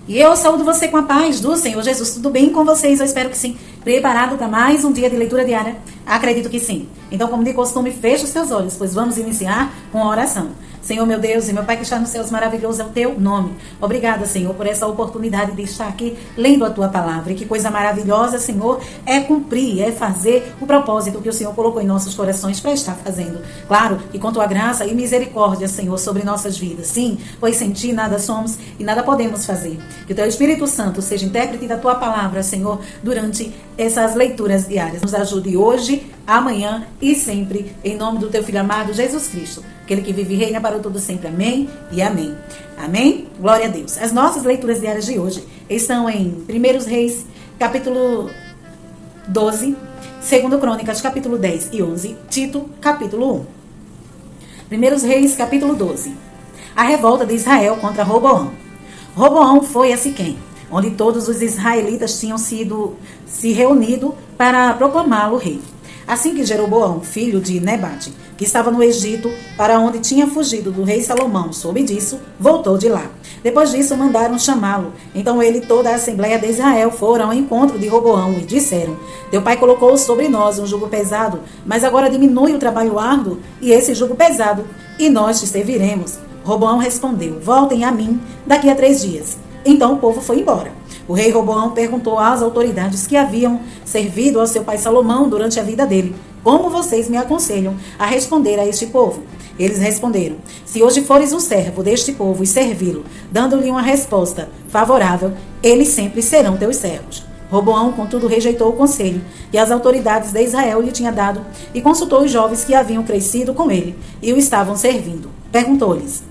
E eu saúdo você com a paz do Senhor Jesus. Tudo bem com vocês? Eu espero que sim. Preparado para mais um dia de leitura diária? Acredito que sim. Então, como de costume, feche os seus olhos, pois vamos iniciar com a oração. Senhor, meu Deus e meu Pai que está nos céus, maravilhoso é o teu nome. Obrigada, Senhor, por essa oportunidade de estar aqui lendo a tua palavra. E que coisa maravilhosa, Senhor, é cumprir, é fazer o propósito que o Senhor colocou em nossos corações para estar fazendo. Claro, e com tua graça e misericórdia, Senhor, sobre nossas vidas. Sim, pois sem ti nada somos e nada podemos fazer. Que o teu Espírito Santo seja intérprete da tua palavra, Senhor, durante essas leituras diárias. Nos ajude hoje, amanhã e sempre, em nome do teu Filho amado, Jesus Cristo. Aquele que vive e reina para o todo sempre. Amém e amém. Amém? Glória a Deus. As nossas leituras diárias de hoje estão em 1 Reis, capítulo 12, 2 Crônicas, capítulo 10 e 11, Tito, capítulo 1. 1 Reis, capítulo 12. A revolta de Israel contra Roboão. Roboão foi a Siquém, onde todos os israelitas tinham se reunido para proclamá-lo rei. Assim que Jeroboão, filho de Nebate, que estava no Egito, para onde tinha fugido do rei Salomão, soube disso, voltou de lá. Depois disso, mandaram chamá-lo. Então ele e toda a Assembleia de Israel foram ao encontro de Roboão e disseram: Teu pai colocou sobre nós um jugo pesado, mas agora diminui o trabalho árduo e esse jugo pesado, e nós te serviremos. Roboão respondeu: Voltem a mim daqui a 3 dias. Então o povo foi embora. O rei Roboão perguntou às autoridades que haviam servido ao seu pai Salomão durante a vida dele: Como vocês me aconselham a responder a este povo? Eles responderam: Se hoje fores um servo deste povo e servi-lo, dando-lhe uma resposta favorável, eles sempre serão teus servos. Roboão, contudo, rejeitou o conselho que as autoridades de Israel lhe tinham dado e consultou os jovens que haviam crescido com ele e o estavam servindo. Perguntou-lhes: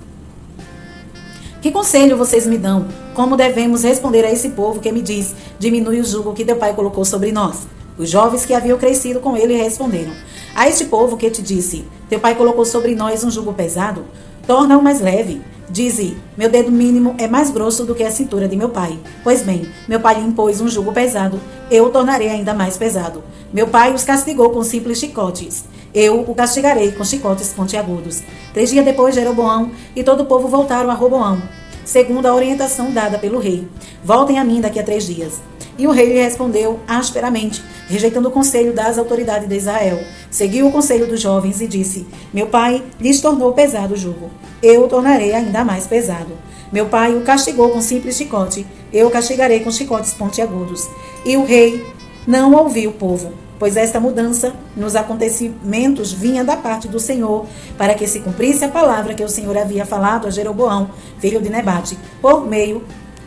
Que conselho vocês me dão? Como devemos responder a esse povo que me diz: Diminui o jugo que teu pai colocou sobre nós? Os jovens que haviam crescido com ele responderam: A este povo que te disse: Teu pai colocou sobre nós um jugo pesado, torna-o mais leve. Dize: Meu dedo mínimo é mais grosso do que a cintura de meu pai. Pois bem, meu pai lhe impôs um jugo pesado, eu o tornarei ainda mais pesado. Meu pai os castigou com simples chicotes, eu o castigarei com chicotes pontiagudos. 3 dias depois, Jeroboão e todo o povo voltaram a Roboão, segundo a orientação dada pelo rei: Voltem a mim daqui a 3 dias. E o rei lhe respondeu asperamente, rejeitando o conselho das autoridades de Israel. Seguiu o conselho dos jovens e disse: Meu pai lhes tornou pesado o jugo, eu o tornarei ainda mais pesado. Meu pai o castigou com simples chicote, eu o castigarei com chicotes pontiagudos. E o rei não ouviu o povo, pois esta mudança nos acontecimentos vinha da parte do Senhor, para que se cumprisse a palavra que o Senhor havia falado a Jeroboão, filho de Nebate, por meio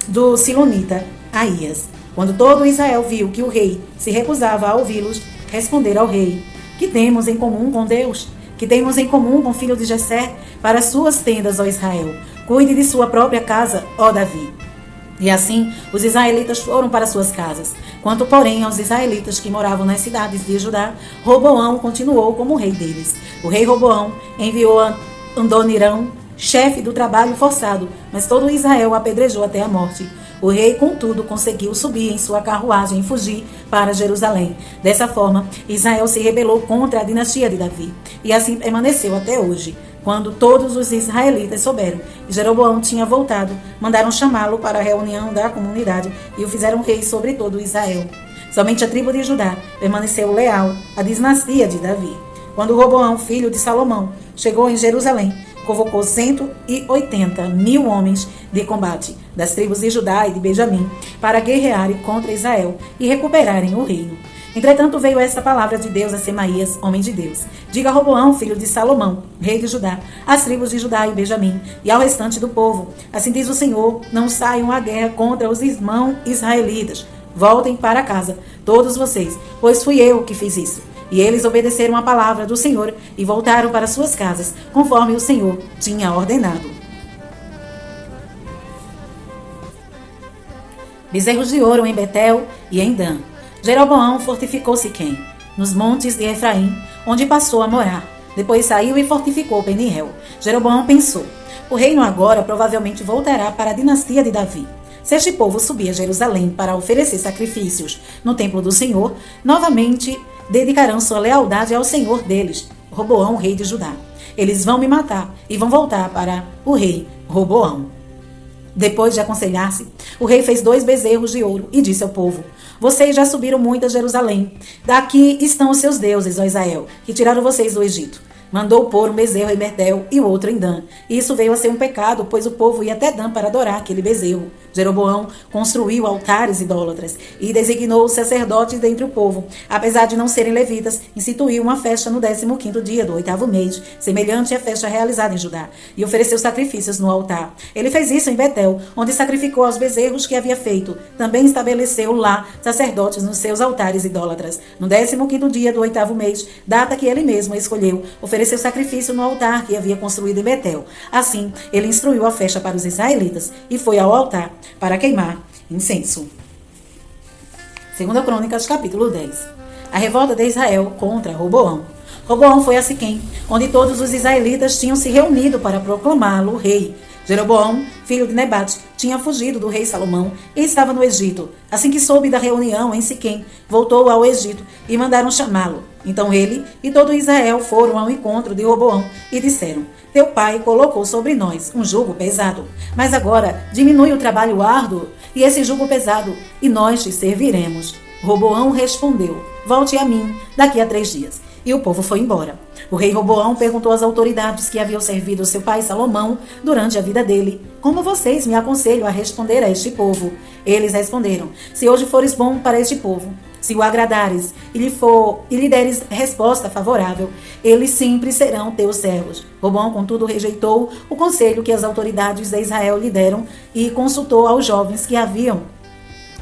do silonita Aías. Quando todo Israel viu que o rei se recusava a ouvi-los, responderam ao rei: Que temos em comum com Deus? Que temos em comum com o filho de Jessé? Para suas tendas, ó Israel, cuide de sua própria casa, ó Davi. E assim os israelitas foram para suas casas. Quanto, porém, aos israelitas que moravam nas cidades de Judá, Roboão continuou como rei deles. O rei Roboão enviou a Adonirão, chefe do trabalho forçado, mas todo Israel o apedrejou até a morte. O rei, contudo, conseguiu subir em sua carruagem e fugir para Jerusalém. Dessa forma, Israel se rebelou contra a dinastia de Davi, e assim permaneceu até hoje. Quando todos os israelitas souberam que Jeroboão tinha voltado, mandaram chamá-lo para a reunião da comunidade e o fizeram rei sobre todo Israel. Somente a tribo de Judá permaneceu leal à dinastia de Davi. Quando Roboão, filho de Salomão, chegou em Jerusalém, convocou 180.000 homens de combate das tribos de Judá e de Benjamim para guerrearem contra Israel e recuperarem o reino. Entretanto, veio esta palavra de Deus a Semaías, homem de Deus: Diga a Roboão, filho de Salomão, rei de Judá, às tribos de Judá e Benjamim e ao restante do povo: Assim diz o Senhor, não saiam à guerra contra os irmãos israelitas. Voltem para casa, todos vocês, pois fui eu que fiz isso. E eles obedeceram a palavra do Senhor e voltaram para suas casas, conforme o Senhor tinha ordenado. Bezerros de ouro em Betel e em Dan. Jeroboão fortificou Siquém, nos montes de Efraim, onde passou a morar. Depois saiu e fortificou Peniel. Jeroboão pensou: O reino agora provavelmente voltará para a dinastia de Davi. Se este povo subir a Jerusalém para oferecer sacrifícios no templo do Senhor, novamente dedicarão sua lealdade ao Senhor deles, Roboão, rei de Judá. Eles vão me matar e vão voltar para o rei Roboão. Depois de aconselhar-se, o rei fez 2 bezerros de ouro e disse ao povo: vocês já subiram muito a Jerusalém. Daqui estão os seus deuses, ó Israel, que tiraram vocês do Egito. Mandou pôr um bezerro em Betel e o outro em Dan. E isso veio a ser um pecado, pois o povo ia até Dan para adorar aquele bezerro. Jeroboão construiu altares idólatras e designou os sacerdotes dentre o povo. Apesar de não serem levitas, instituiu uma festa no 15º dia do 8º mês, semelhante à festa realizada em Judá, e ofereceu sacrifícios no altar. Ele fez isso em Betel, onde sacrificou aos bezerros que havia feito. Também estabeleceu lá sacerdotes nos seus altares idólatras. No 15º dia do 8º mês, data que ele mesmo escolheu, ofereceu sacrifício no altar que havia construído em Betel. Assim, ele instruiu a festa para os israelitas e foi ao altar para queimar incenso. 2 Crônicas, capítulo 10. A revolta de Israel contra Roboão. Roboão foi a Siquém, onde todos os israelitas tinham se reunido para proclamá-lo rei. Jeroboão, filho de Nebate, tinha fugido do rei Salomão e estava no Egito. Assim que soube da reunião em Siquém, voltou ao Egito e mandaram chamá-lo. Então ele e todo Israel foram ao encontro de Roboão e disseram: teu pai colocou sobre nós um jugo pesado, mas agora diminui o trabalho árduo e esse jugo pesado, e nós te serviremos. Roboão respondeu: volte a mim daqui a 3 dias. E o povo foi embora. O rei Roboão perguntou às autoridades que haviam servido seu pai Salomão durante a vida dele: como vocês me aconselham a responder a este povo? Eles responderam: se hoje fores bom para este povo, se o agradares e lhe deres resposta favorável, eles sempre serão teus servos. Roboão, contudo, rejeitou o conselho que as autoridades de Israel lhe deram e consultou aos jovens que haviam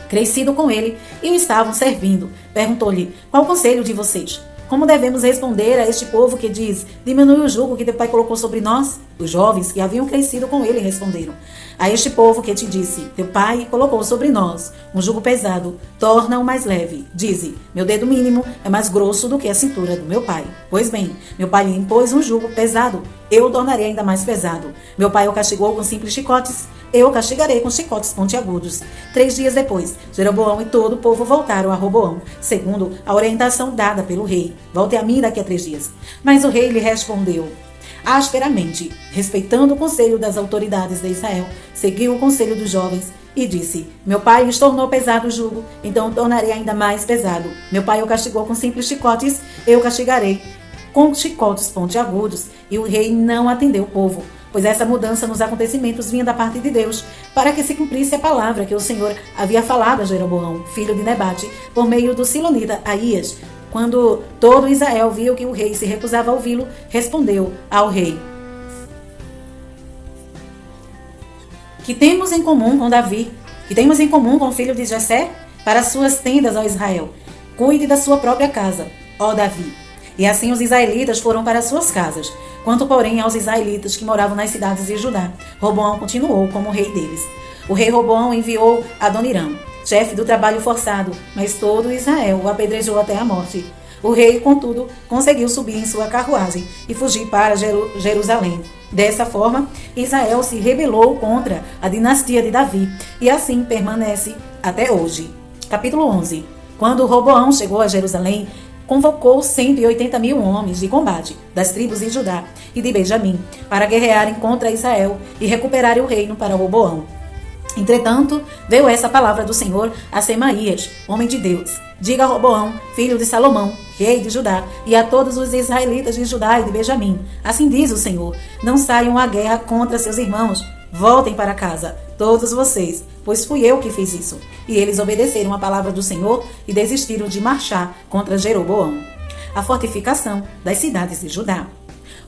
crescido com ele e o estavam servindo. Perguntou-lhe: qual o conselho de vocês? Como devemos responder a este povo que diz: diminui o jugo que teu pai colocou sobre nós? Os jovens que haviam crescido com ele responderam: a este povo que te disse: teu pai colocou sobre nós um jugo pesado, torna-o mais leve. Dize: meu dedo mínimo é mais grosso do que a cintura do meu pai. Pois bem, meu pai lhe impôs um jugo pesado, eu o tornarei ainda mais pesado. Meu pai o castigou com simples chicotes, eu o castigarei com chicotes pontiagudos. 3 dias depois, Jeroboão e todo o povo voltaram a Roboão, segundo a orientação dada pelo rei: volte a mim daqui a 3 dias. Mas o rei lhe respondeu asperamente, respeitando o conselho das autoridades de Israel, seguiu o conselho dos jovens e disse: meu pai lhes tornou pesado o jugo, então o tornarei ainda mais pesado. Meu pai o castigou com simples chicotes, eu o castigarei com chicotes pontiagudos. E o rei não atendeu o povo, pois essa mudança nos acontecimentos vinha da parte de Deus, para que se cumprisse a palavra que o Senhor havia falado a Jeroboão, filho de Nebate, por meio do silonita Aías. Quando todo Israel viu que o rei se recusava a ouvi-lo, respondeu ao rei: que temos em comum com Davi? Que temos em comum com o filho de Jessé? Para suas tendas, ó Israel, cuide da sua própria casa, ó Davi. E assim os israelitas foram para suas casas. Quanto, porém, aos israelitas que moravam nas cidades de Judá, Roboão continuou como rei deles. O rei Roboão enviou Adoniram, chefe do trabalho forçado, mas todo Israel o apedrejou até a morte. O rei, contudo, conseguiu subir em sua carruagem e fugir para Jerusalém. Dessa forma, Israel se rebelou contra a dinastia de Davi e assim permanece até hoje. Capítulo 11. Quando Roboão chegou a Jerusalém, convocou 180.000 homens de combate das tribos de Judá e de Benjamim para guerrearem contra Israel e recuperarem o reino para Roboão. Entretanto, veio essa palavra do Senhor a Semaías, homem de Deus: diga a Roboão, filho de Salomão, rei de Judá, e a todos os israelitas de Judá e de Benjamim: assim diz o Senhor, não saiam à guerra contra seus irmãos, voltem para casa, todos vocês, pois fui eu que fiz isso. E eles obedeceram a palavra do Senhor e desistiram de marchar contra Jeroboão. A fortificação das cidades de Judá.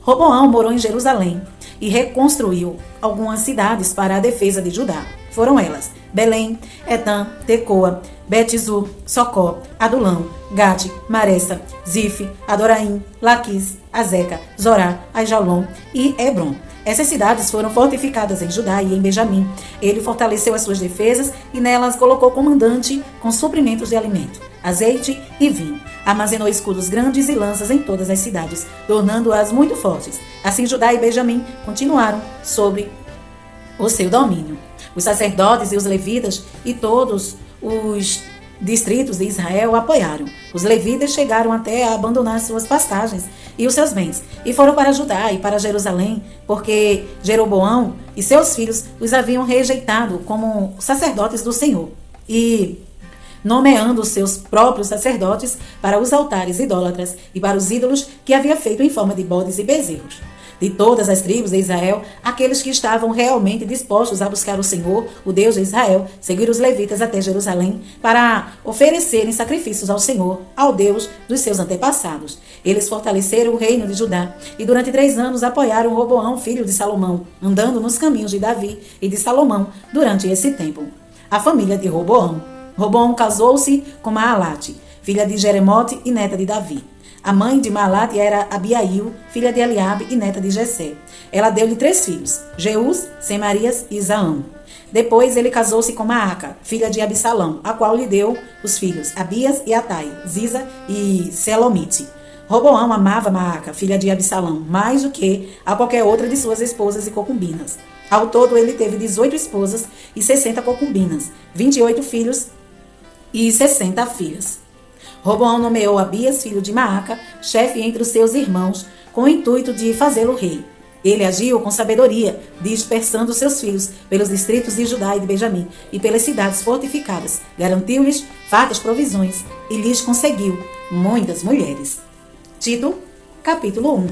Roboão morou em Jerusalém e reconstruiu algumas cidades para a defesa de Judá. Foram elas: Belém, Etã, Tecoa, Bet-Zur, Socó, Adulão, Gate, Maressa, Zife, Adoraim, Laquis, Azeca, Zorá, Aijalon e Hebron. Essas cidades foram fortificadas em Judá e em Benjamim. Ele fortaleceu as suas defesas e nelas colocou comandante com suprimentos de alimento, azeite e vinho. Armazenou escudos grandes e lanças em todas as cidades, tornando-as muito fortes. Assim Judá e Benjamim continuaram sob o seu domínio. Os sacerdotes e os levitas e todos os distritos de Israel apoiaram. Os levitas chegaram até a abandonar suas pastagens e os seus bens, e foram para Judá e para Jerusalém, porque Jeroboão e seus filhos os haviam rejeitado como sacerdotes do Senhor, e nomeando os seus próprios sacerdotes para os altares idólatras e para os ídolos que havia feito em forma de bodes e bezerros. De todas as tribos de Israel, aqueles que estavam realmente dispostos a buscar o Senhor, o Deus de Israel, seguiram os levitas até Jerusalém para oferecerem sacrifícios ao Senhor, ao Deus dos seus antepassados. Eles fortaleceram o reino de Judá e durante 3 anos apoiaram Roboão, filho de Salomão, andando nos caminhos de Davi e de Salomão durante esse tempo. A família de Roboão. Roboão casou-se com Maalate, filha de Jeremote e neta de Davi. A mãe de Maalate era Abiail, filha de Eliabe e neta de Jessé. Ela deu-lhe 3 filhos, Jeús, Semarias e Isaão. Depois ele casou-se com Maaca, filha de Absalão, a qual lhe deu os filhos Abias e Atai, Ziza e Selomite. Roboão amava Maaca, filha de Absalão, mais do que a qualquer outra de suas esposas e concubinas. Ao todo ele teve 18 esposas e 60 concubinas, 28 filhos e 60 filhas. Roboão nomeou Abias, filho de Maaca, chefe entre os seus irmãos, com o intuito de fazê-lo rei. Ele agiu com sabedoria, dispersando seus filhos pelos distritos de Judá e de Benjamim e pelas cidades fortificadas. Garantiu-lhes fartas provisões e lhes conseguiu muitas mulheres. Tito, capítulo 1.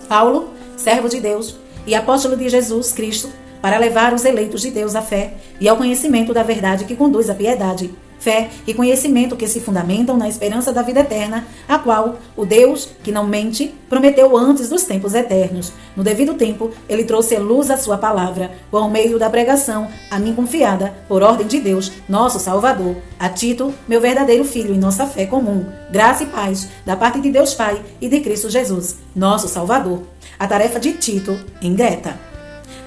Paulo, servo de Deus e apóstolo de Jesus Cristo, para levar os eleitos de Deus à fé e ao conhecimento da verdade que conduz à piedade. Fé e conhecimento que se fundamentam na esperança da vida eterna, a qual o Deus, que não mente, prometeu antes dos tempos eternos. No devido tempo, ele trouxe à luz a sua palavra, por meio da pregação, a mim confiada, por ordem de Deus, nosso Salvador, a Tito, meu verdadeiro filho em nossa fé comum. Graça e paz, da parte de Deus Pai e de Cristo Jesus, nosso Salvador. A tarefa de Tito, em Greta.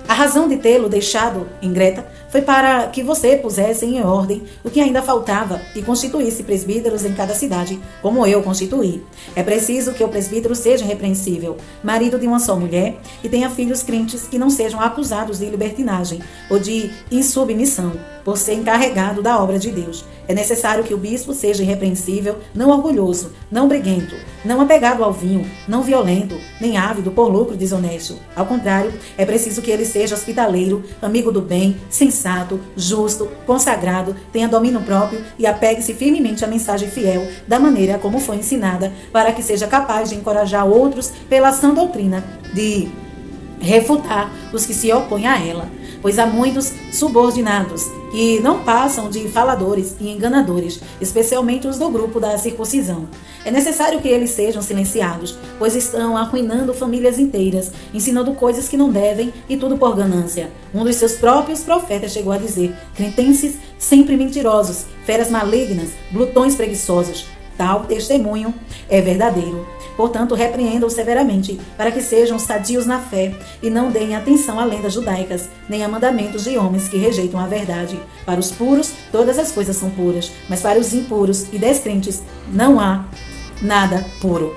A razão de tê-lo deixado em Greta foi para que você pusesse em ordem o que ainda faltava e constituísse presbíteros em cada cidade, como eu constituí. É preciso que o presbítero seja irrepreensível, marido de uma só mulher, e tenha filhos crentes que não sejam acusados de libertinagem ou de insubmissão, por ser encarregado da obra de Deus. É necessário que o bispo seja irrepreensível, não orgulhoso, não briguento, não apegado ao vinho, não violento, nem ávido por lucro desonesto. Ao contrário, é preciso que ele seja hospitaleiro, amigo do bem, sensato, justo, consagrado, tenha domínio próprio e apegue-se firmemente à mensagem fiel, da maneira como foi ensinada, para que seja capaz de encorajar outros pela sã doutrina, de refutar os que se opõem a ela. Pois há muitos subordinados que não passam de faladores e enganadores, especialmente os do grupo da circuncisão. É necessário que eles sejam silenciados, pois estão arruinando famílias inteiras, ensinando coisas que não devem e tudo por ganância. Um dos seus próprios profetas chegou a dizer: cretenses sempre mentirosos, feras malignas, glutões preguiçosos. Tal testemunho é verdadeiro. Portanto, repreendam severamente, para que sejam sadios na fé e não deem atenção a lendas judaicas, nem a mandamentos de homens que rejeitam a verdade. Para os puros, todas as coisas são puras, mas para os impuros e descrentes não há nada puro.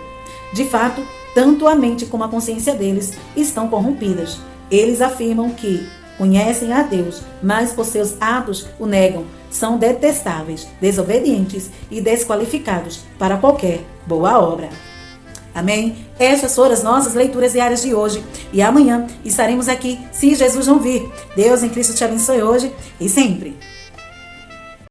De fato, tanto a mente como a consciência deles estão corrompidas. Eles afirmam que conhecem a Deus, mas por seus atos o negam. São detestáveis, desobedientes e desqualificados para qualquer boa obra. Amém? Estas foram as nossas leituras diárias de hoje. E amanhã estaremos aqui, se Jesus não vir. Deus em Cristo te abençoe hoje e sempre.